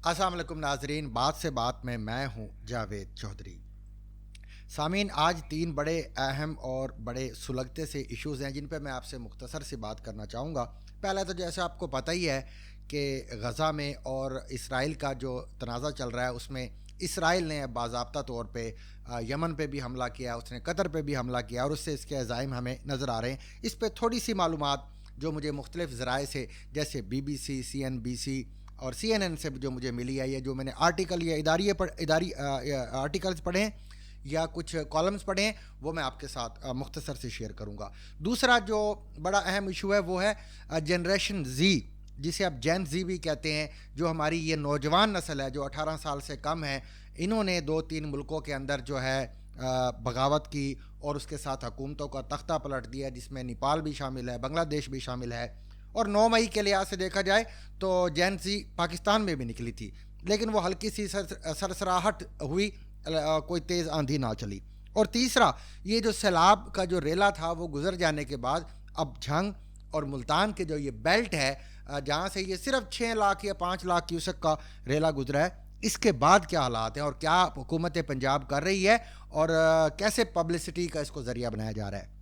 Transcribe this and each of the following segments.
السلام علیکم ناظرین، بات سے بات میں ہوں جاوید چودھری۔ سامعین، آج 3 بڑے اہم اور بڑے سلگتے سے ایشوز ہیں جن پہ میں آپ سے مختصر سی بات کرنا چاہوں گا۔ پہلے تو جیسے آپ کو پتہ ہی ہے کہ غزہ میں اور اسرائیل کا جو تنازع چل رہا ہے اس میں اسرائیل نے باضابطہ طور پہ یمن پہ بھی حملہ کیا، اس نے قطر پہ بھی حملہ کیا اور اس سے اس کے عزائم ہمیں نظر آ رہے ہیں۔ اس پہ تھوڑی سی معلومات جو مجھے مختلف ذرائع سے جیسے BBC، CNBC اور CNN سے جو مجھے ملی ہے، یا جو میں نے آرٹیکل یا اداری آرٹیکلز پڑھے ہیں یا کچھ کالمز پڑھے ہیں، وہ میں آپ کے ساتھ مختصر سے شیئر کروں گا۔ دوسرا جو بڑا اہم ایشو ہے وہ ہے جنریشن زی، جسے آپ جین زی بھی کہتے ہیں، جو ہماری یہ نوجوان نسل ہے جو 18 سال سے کم ہے۔ انہوں نے 2-3 ملکوں کے اندر جو ہے بغاوت کی اور اس کے ساتھ حکومتوں کا تختہ پلٹ دیا، جس میں نیپال بھی شامل ہے، بنگلہ دیش بھی شامل ہے۔ اور 9 مئی کے لحاظ سے دیکھا جائے تو جین زی پاکستان میں بھی نکلی تھی، لیکن وہ ہلکی سی سرسراہٹ ہوئی، کوئی تیز آندھی نہ چلی۔ اور تیسرا، یہ جو سیلاب کا جو ریلا تھا وہ گزر جانے کے بعد اب جھنگ اور ملتان کے جو یہ بیلٹ ہے جہاں سے یہ صرف 6 لاکھ یا 5 لاکھ کیوسک کا ریلا گزرا ہے، اس کے بعد کیا حالات ہیں اور کیا حکومت پنجاب کر رہی ہے اور کیسے پبلسٹی کا اس کو ذریعہ بنایا جا رہا ہے۔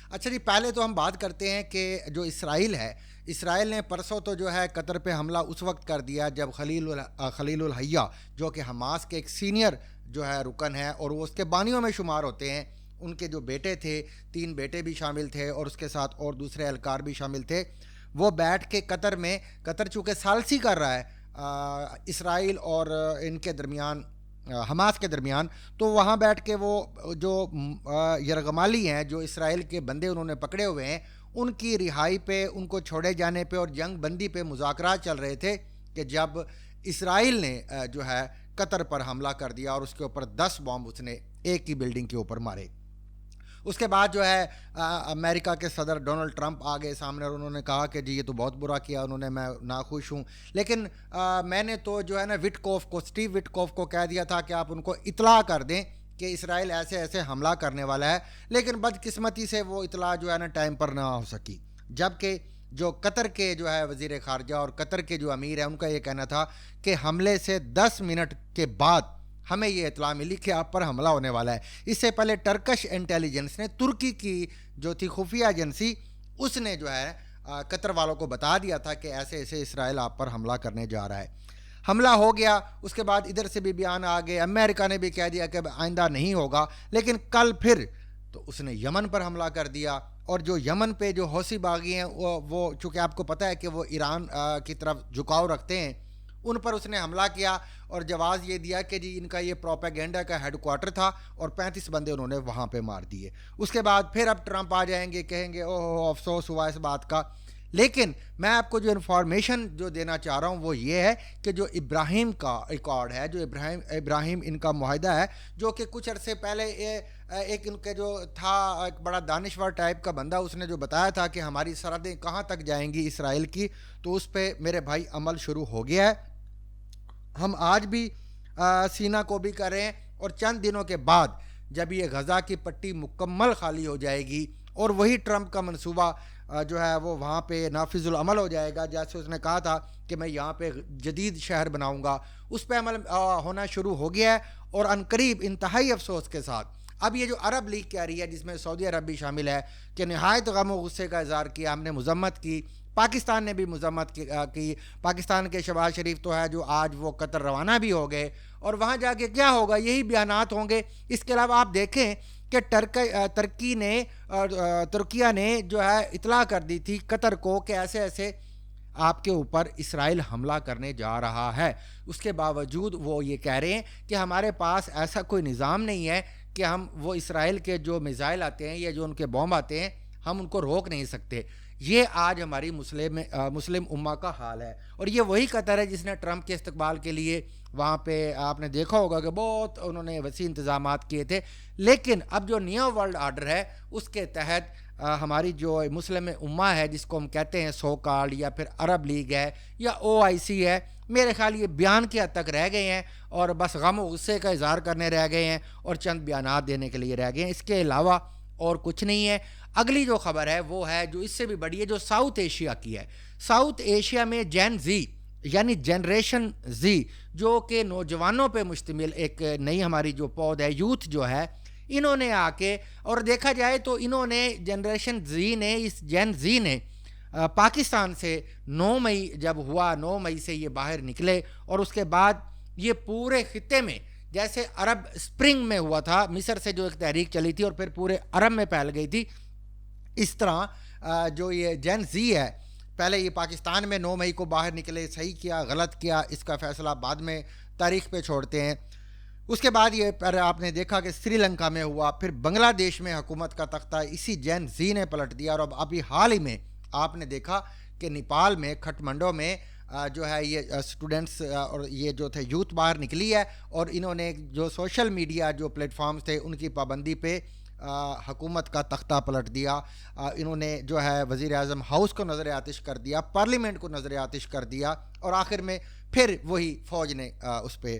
اچھا جی، پہلے تو ہم بات کرتے ہیں کہ جو اسرائیل ہے، اسرائیل نے پرسوں تو جو ہے قطر پہ حملہ اس وقت کر دیا جب خلیل الحیہ جو کہ حماس کے ایک سینئر جو ہے رکن ہے اور وہ اس کے بانیوں میں شمار ہوتے ہیں، ان کے جو بیٹے تھے، 3 بیٹے بھی شامل تھے اور اس کے ساتھ اور دوسرے اہلکار بھی شامل تھے، وہ بیٹھ کے قطر چونکہ ثالثی کر رہا ہے اسرائیل اور ان کے درمیان، حماس کے درمیان، تو وہاں بیٹھ کے وہ جو یرغمالی ہیں، جو اسرائیل کے بندے انہوں نے پکڑے ہوئے ہیں، ان کی رہائی پہ، ان کو چھوڑے جانے پہ اور جنگ بندی پہ مذاکرات چل رہے تھے کہ جب اسرائیل نے جو ہے قطر پر حملہ کر دیا اور اس کے اوپر 10 بام اس نے ایک ہی بلڈنگ کے اوپر مارے۔ اس کے بعد جو ہے امریکہ کے صدر ڈونلڈ ٹرمپ آگے سامنے اور انہوں نے کہا کہ جی یہ تو بہت برا کیا انہوں نے، میں ناخوش ہوں، لیکن میں نے تو جو ہے نا اسٹیو وٹکوف کو کہہ دیا تھا کہ آپ ان کو اطلاع کر دیں کہ اسرائیل ایسے ایسے حملہ کرنے والا ہے، لیکن بدقسمتی سے وہ اطلاع جو ہے نا ٹائم پر نہ ہو سکی۔ جبکہ جو قطر کے جو ہے وزیر خارجہ اور قطر کے جو امیر ہے، ان کا یہ کہنا تھا کہ حملے سے 10 منٹ کے بعد ہمیں یہ اطلاع ملی کہ آپ پر حملہ ہونے والا ہے۔ اس سے پہلے ٹرکش انٹیلیجنس نے، ترکی کی جو تھی خفیہ ایجنسی، اس نے جو ہے قطر والوں کو بتا دیا تھا کہ ایسے ایسے اسرائیل آپ پر حملہ کرنے جا رہا ہے۔ حملہ ہو گیا، اس کے بعد ادھر سے بھی بیان آ گئے، امریکہ نے بھی کہہ دیا کہ آئندہ نہیں ہوگا، لیکن کل پھر تو اس نے یمن پر حملہ کر دیا۔ اور جو یمن پہ جو حوثی باغی ہیں وہ چونکہ آپ کو پتہ ہے کہ وہ ایران کی طرف جھکاؤ رکھتے ہیں، ان پر اس نے حملہ کیا اور جواز یہ دیا کہ جی ان کا یہ پروپیگنڈا کا ہیڈ کوارٹر تھا اور 35 بندے انہوں نے وہاں پہ مار دیے۔ اس کے بعد پھر اب ٹرمپ آ جائیں گے، کہیں گے اوہ افسوس ہوا اس بات کا۔ لیکن میں آپ کو جو انفارمیشن جو دینا چاہ رہا ہوں وہ یہ ہے کہ جو ابراہیم کا ریکارڈ ہے، جو ابراہیم ان کا معاہدہ ہے، جو کہ کچھ عرصے پہلے ایک ان کے جو تھا ایک بڑا دانشور ٹائپ کا بندہ، اس نے جو بتایا تھا کہ ہماری سرحدیں کہاں تک جائیں گی اسرائیل کی، تو اس پہ میرے بھائی عمل شروع ہو گیا ہے۔ ہم آج بھی سینا کو بھی کر رہے ہیں اور چند دنوں کے بعد جب یہ غزہ کی پٹی مکمل خالی ہو جائے گی اور وہی ٹرمپ کا منصوبہ جو ہے وہ وہاں پہ نافذ العمل ہو جائے گا، جیسے اس نے کہا تھا کہ میں یہاں پہ جدید شہر بناؤں گا، اس پہ عمل ہونا شروع ہو گیا ہے۔ اور عنقریب انتہائی افسوس کے ساتھ اب یہ جو عرب لیگ کہہ رہی ہے، جس میں سعودی عرب بھی شامل ہے، کہ نہایت غم و غصے کا اظہار کیا، ہم نے مذمت کی، پاکستان نے بھی مذمت کی۔ پاکستان کے شہباز شریف تو ہے جو آج وہ قطر روانہ بھی ہو گئے اور وہاں جا کے کیا ہوگا، یہی بیانات ہوں گے۔ اس کے علاوہ آپ دیکھیں کہ ترکیہ نے جو ہے اطلاع کر دی تھی قطر کو کہ ایسے ایسے آپ کے اوپر اسرائیل حملہ کرنے جا رہا ہے۔ اس کے باوجود وہ یہ کہہ رہے ہیں کہ ہمارے پاس ایسا کوئی نظام نہیں ہے کہ ہم وہ اسرائیل کے جو میزائل آتے ہیں یا جو ان کے بم آتے ہیں ہم ان کو روک نہیں سکتے۔ یہ آج ہماری مسلم امہ کا حال ہے۔ اور یہ وہی قطر ہے جس نے ٹرمپ کے استقبال کے لیے وہاں پہ آپ نے دیکھا ہوگا کہ بہت انہوں نے وسیع انتظامات کیے تھے، لیکن اب جو نیو ورلڈ آرڈر ہے اس کے تحت ہماری جو مسلم امہ ہے، جس کو ہم کہتے ہیں سو کالڈ، یا پھر عرب لیگ ہے یا OIC ہے، میرے خیال یہ بیان کے حد تک رہ گئے ہیں اور بس غم و غصے کا اظہار کرنے رہ گئے ہیں اور چند بیانات دینے کے لیے رہ گئے ہیں، اس کے علاوہ اور کچھ نہیں ہے۔ اگلی جو خبر ہے وہ ہے جو اس سے بھی بڑی ہے، جو ساؤتھ ایشیا کی ہے۔ ساؤتھ ایشیا میں جین زی یعنی جنریشن زی، جو کہ نوجوانوں پہ مشتمل ایک نئی ہماری جو پود ہے، یوتھ جو ہے، انہوں نے آ کے، اور دیکھا جائے تو انہوں نے جنریشن زی نے، اس جین زی نے پاکستان سے 9 مئی جب ہوا، 9 مئی سے یہ باہر نکلے، اور اس کے بعد یہ پورے خطے میں، جیسے عرب اسپرنگ میں ہوا تھا، مصر سے جو ایک تحریک چلی تھی اور پھر پورے عرب میں پھیل گئی تھی، اس طرح جو یہ جین زی ہے، پہلے یہ پاکستان میں 9 مئی کو باہر نکلے، صحیح کیا غلط کیا اس کا فیصلہ بعد میں تاریخ پہ چھوڑتے ہیں۔ اس کے بعد یہ پر آپ نے دیکھا کہ سری لنکا میں ہوا، پھر بنگلہ دیش میں حکومت کا تختہ اسی جین زی نے پلٹ دیا، اور اب ابھی حال ہی میں آپ نے دیکھا کہ نیپال میں کھٹمنڈو میں جو ہے یہ اسٹوڈنٹس اور یہ جو تھے یوتھ باہر نکلی ہے، اور انہوں نے جو سوشل میڈیا جو پلیٹ فارمز تھے ان کی پابندی پہ حکومت کا تختہ پلٹ دیا۔ انہوں نے جو ہے وزیر اعظم ہاؤس کو نظر آتش کر دیا، پارلیمنٹ کو نظر آتش کر دیا، اور آخر میں پھر وہی فوج نے اس پہ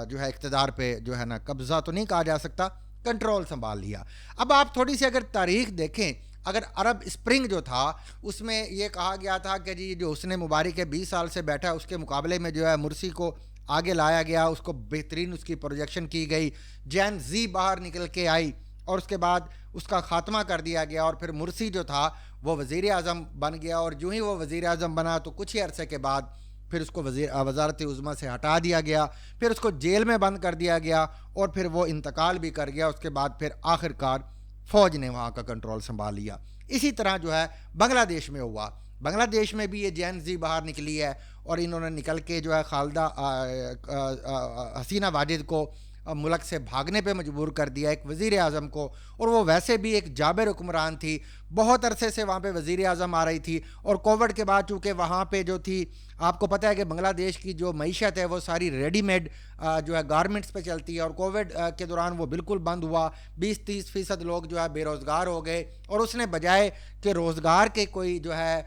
جو ہے اقتدار پہ جو ہے نا، قبضہ تو نہیں کہا جا سکتا، کنٹرول سنبھال لیا۔ اب آپ تھوڑی سی اگر تاریخ دیکھیں، اگر عرب اسپرنگ جو تھا اس میں یہ کہا گیا تھا کہ جی جو حسنِ مبارک ہے 20 سال سے بیٹھا ہے، اس کے مقابلے میں جو ہے مرسی کو آگے لایا گیا، اس کو بہترین اس کی پروجیکشن کی گئی، جین زی باہر نکل کے آئی، اور اس کے بعد اس کا خاتمہ کر دیا گیا، اور پھر مرسی جو تھا وہ وزیر اعظم بن گیا، اور جو ہی وہ وزیر اعظم بنا تو کچھ ہی عرصے کے بعد پھر اس کو وزارت عظمیٰ سے ہٹا دیا گیا، پھر اس کو جیل میں بند کر دیا گیا، اور پھر وہ انتقال بھی کر گیا۔ اس کے بعد پھر آخر کار فوج نے وہاں کا کنٹرول سنبھال لیا۔ اسی طرح جو ہے بنگلہ دیش میں ہوا، بنگلہ دیش میں بھی یہ جین زی باہر نکلی ہے، اور انہوں نے نکل کے جو ہے خالدہ حسینہ واجد کو ملک سے بھاگنے پہ مجبور کر دیا، ایک وزیر اعظم کو، اور وہ ویسے بھی ایک جابر حکمران تھی، بہت عرصے سے وہاں پہ وزیر اعظم آ رہی تھی، اور کووڈ کے بعد چونکہ وہاں پہ جو تھی، آپ کو پتہ ہے کہ بنگلہ دیش کی جو معیشت ہے وہ ساری ریڈی میڈ جو ہے گارمنٹس پہ چلتی ہے، اور کووڈ کے دوران وہ بالکل بند ہوا، 20-30% لوگ جو ہے بے روزگار ہو گئے، اور اس نے بجائے کہ روزگار کے کوئی جو ہے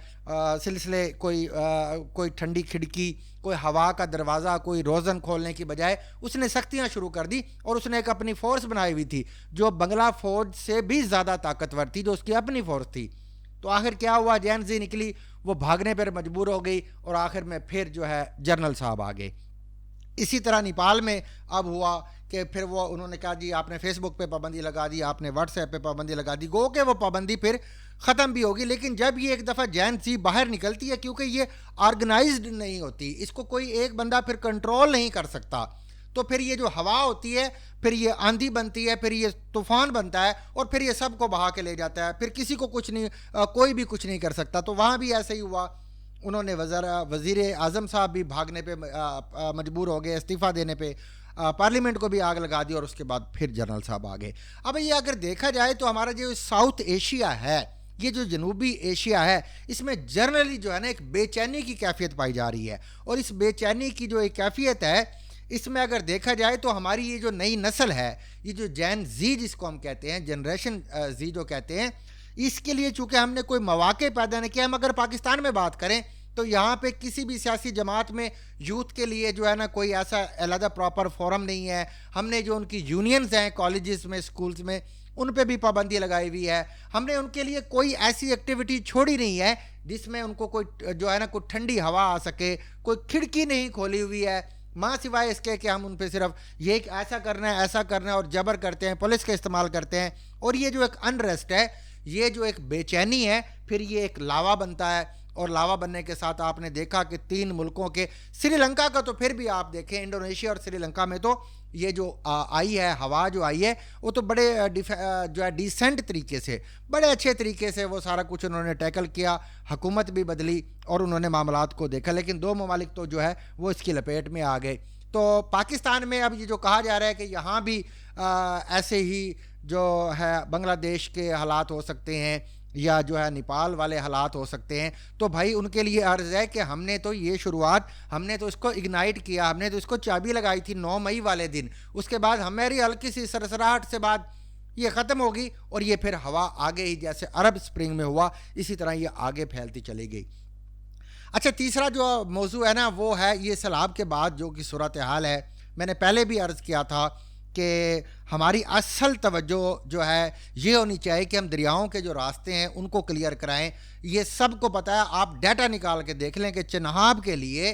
سلسلے، کوئی ٹھنڈی کھڑکی، کوئی ہوا کا دروازہ، کوئی روزن کھولنے کی بجائے اس نے سختیاں شروع کر دی، اور اس نے ایک اپنی فورس بنائی ہوئی تھی جو بنگلہ فوج سے بھی زیادہ طاقتور تھی، جو اس کی اپنی فورس تھی۔ تو آخر کیا ہوا، جین زی نکلی، وہ بھاگنے پر مجبور ہو گئی، اور آخر میں پھر جو ہے جنرل صاحب آ گئے۔ اسی طرح نیپال میں اب ہوا کہ پھر وہ انہوں نے کہا جی آپ نے فیس بک پہ پابندی لگا دی، آپ نے واٹس ایپ پہ پابندی لگا دی، گو کہ وہ پابندی پھر ختم بھی ہوگی، لیکن جب یہ ایک دفعہ جین زی باہر نکلتی ہے، کیونکہ یہ آرگنائزڈ نہیں ہوتی، اس کو کوئی ایک بندہ پھر کنٹرول نہیں کر سکتا، تو پھر یہ جو ہوا ہوتی ہے، پھر یہ آندھی بنتی ہے، پھر یہ طوفان بنتا ہے، اور پھر یہ سب کو بہا کے لے جاتا ہے، پھر کسی کو کچھ نہیں، کوئی بھی کچھ نہیں کر سکتا۔ تو وہاں بھی ایسے ہی ہوا، انہوں نے وزیر اعظم صاحب بھی بھاگنے پہ مجبور ہو گئے، استعفیٰ دینے پہ، پارلیمنٹ کو بھی آگ لگا دی، اور اس کے بعد پھر جنرل صاحب آ گئے۔ اب یہ اگر دیکھا جائے تو ہمارا جو ساؤتھ ایشیا ہے، یہ جو جنوبی ایشیا ہے، اس میں جنرلی جو ہے نا ایک بے چینی کی کیفیت پائی جا رہی ہے، اور اس بے چینی کی جو ایک کیفیت ہے، اس میں اگر دیکھا جائے تو ہماری یہ جو نئی نسل ہے، یہ جو جین زی جس کو ہم کہتے ہیں، جنریشن زی جو کہتے ہیں، اس کے لیے چونکہ ہم نے کوئی مواقع پیدا نہیں کیا۔ ہم اگر پاکستان میں بات کریں تو یہاں پہ کسی بھی سیاسی جماعت میں یوتھ کے لیے جو ہے نا کوئی ایسا علیحدہ پراپر فورم نہیں ہے۔ ہم نے جو ان کی یونینز ہیں کالجز میں، سکولز میں، ان پہ بھی پابندی لگائی ہوئی ہے۔ ہم نے ان کے لیے کوئی ایسی ایکٹیویٹی چھوڑی نہیں ہے جس میں ان کو کوئی جو ہے نا کوئی ٹھنڈی ہوا آ سکے، کوئی کھڑکی نہیں کھولی ہوئی ہے، ماں سوائے اس کے کہ ہم ان پہ صرف یہ ایسا کرنا ہے، ایسا کرنا ہے، اور جبر کرتے ہیں، پولیس کا استعمال کرتے ہیں، اور یہ جو ایک انریسٹ ہے، یہ جو ایک بے چینی ہے، پھر یہ ایک لاوا بنتا ہے، اور لاوا بننے کے ساتھ آپ نے دیکھا کہ 3 ملکوں کے، سری لنکا کا تو پھر بھی آپ دیکھیں، انڈونیشیا اور سری لنکا میں تو یہ جو آئی ہے، ہوا جو آئی ہے، وہ تو بڑے جو ہے ڈیسنٹ طریقے سے، بڑے اچھے طریقے سے وہ سارا کچھ انہوں نے ٹیکل کیا، حکومت بھی بدلی، اور انہوں نے معاملات کو دیکھا، لیکن 2 ممالک تو جو ہے وہ اس کی لپیٹ میں آ گئے۔ تو پاکستان میں اب یہ جو کہا جا رہا ہے کہ یہاں بھی ایسے ہی جو ہے بنگلہ دیش کے حالات ہو سکتے ہیں، یا جو ہے نیپال والے حالات ہو سکتے ہیں، تو بھائی ان کے لیے عرض ہے کہ ہم نے تو یہ شروعات، ہم نے تو اس کو اگنائٹ کیا، ہم نے تو اس کو چابی لگائی تھی 9 مئی والے دن، اس کے بعد ہماری ہلکی سی سرسراہٹ سے بعد یہ ختم ہوگی، اور یہ پھر ہوا آگے ہی جیسے عرب اسپرنگ میں ہوا اسی طرح یہ آگے پھیلتی چلی گئی۔ اچھا، تیسرا جو موضوع ہے نا وہ ہے یہ سیلاب کے بعد جو کہ صورتحال ہے۔ میں نے پہلے بھی عرض کیا تھا کہ ہماری اصل توجہ جو ہے یہ ہونی چاہیے کہ ہم دریاؤں کے جو راستے ہیں ان کو کلیئر کرائیں۔ یہ سب کو پتہ ہے، آپ ڈیٹا نکال کے دیکھ لیں کہ چنہاب کے لیے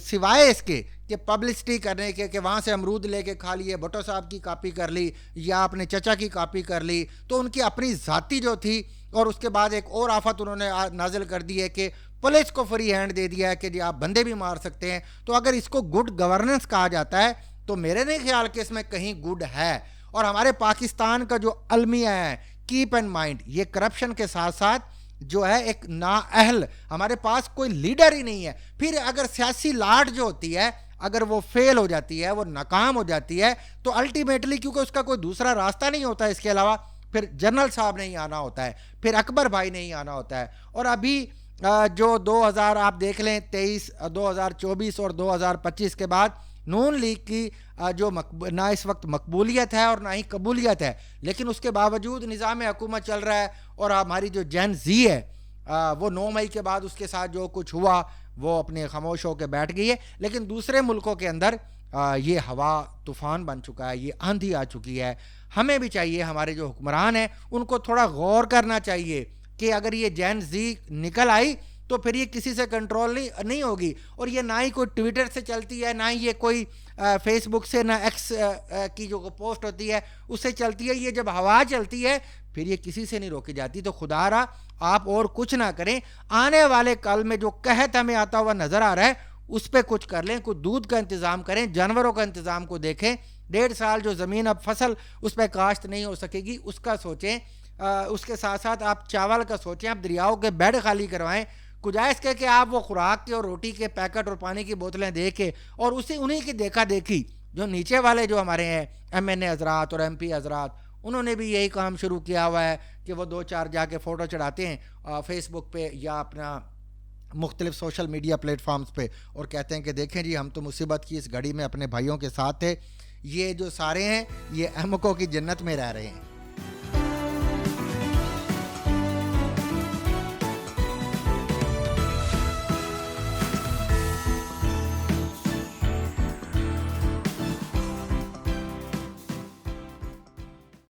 سوائے اس کے کہ پبلسٹی کرنے کے کہ وہاں سے امرود لے کے کھا لیے, بھٹو صاحب کی کاپی کر لی یا اپنے چچا کی کاپی کر لی, تو ان کی اپنی ذاتی جو تھی. اور اس کے بعد ایک اور آفت انہوں نے نازل کر دی ہے کہ پولیس کو فری ہینڈ دے دیا ہے کہ جی آپ بندے بھی مار سکتے ہیں. تو اگر اس کو گڈ گورننس کہا جاتا ہے تو میرے نہیں خیال کہ اس میں کہیں گڈ ہے. اور ہمارے پاکستان کا جو المیہ ہے, کیپ ان مائنڈ, یہ کرپشن کے ساتھ ساتھ جو ہے ایک نااہل, ہمارے پاس کوئی لیڈر ہی نہیں ہے. پھر اگر سیاسی لاٹ جو ہوتی ہے اگر وہ فیل ہو جاتی ہے, وہ ناکام ہو جاتی ہے, تو الٹیمیٹلی کیونکہ اس کا کوئی دوسرا راستہ نہیں ہوتا ہے اس کے علاوہ, پھر جنرل صاحب نہیں آنا ہوتا ہے, پھر اکبر بھائی نہیں آنا ہوتا ہے. اور ابھی جو 2000 آپ دیکھ لیں 23, 2024 اور 2025 کے بعد نون لیگ کی جو نہ اس وقت مقبولیت ہے اور نہ ہی قبولیت ہے, لیکن اس کے باوجود نظام حکومت چل رہا ہے. اور ہماری جو جین زی ہے وہ 9 مئی کے بعد اس کے ساتھ جو کچھ ہوا وہ اپنے خاموش ہو کے بیٹھ گئی ہے. لیکن دوسرے ملکوں کے اندر یہ ہوا طوفان بن چکا ہے, یہ آندھی آ چکی ہے. ہمیں بھی چاہیے, ہمارے جو حکمران ہیں ان کو تھوڑا غور کرنا چاہیے کہ اگر یہ جین زی نکل آئی تو پھر یہ کسی سے کنٹرول نہیں ہوگی. اور یہ نہ ہی کوئی ٹویٹر سے چلتی ہے, نہ ہی یہ کوئی فیس بک سے, نہ ایکس کی جو پوسٹ ہوتی ہے اس سے چلتی ہے. یہ جب ہوا چلتی ہے پھر یہ کسی سے نہیں روکی جاتی. تو خدا را آپ اور کچھ نہ کریں, آنے والے کل میں جو قحط ہمیں آتا ہوا نظر آ رہا ہے اس پہ کچھ کر لیں. کوئی دودھ کا انتظام کریں, جانوروں کا انتظام کو دیکھیں. 1.5 سال جو زمین اب فصل اس پہ کاشت نہیں ہو سکے گی اس کا سوچیں. اس کے ساتھ ساتھ آپ چاول کا سوچیں, آپ دریاؤں کے بیڈ خالی کروائیں. گجائش کہ آپ وہ خوراک کے اور روٹی کے پیکٹ اور پانی کی بوتلیں دے کے اور انہیں کی دیکھا دیکھی جو نیچے والے جو ہمارے ہیں ایم این اے حضرات اور ایم پی حضرات, انہوں نے بھی یہی کام شروع کیا ہوا ہے کہ وہ 2-4 جا کے فوٹو چڑھاتے ہیں فیس بک پہ یا اپنا مختلف سوشل میڈیا پلیٹ فارمز پہ اور کہتے ہیں کہ دیکھیں جی ہم تو مصیبت کی اس گھڑی میں اپنے بھائیوں کے ساتھ تھے. یہ جو سارے ہیں یہ احمقوں کی جنت میں رہ رہے ہیں.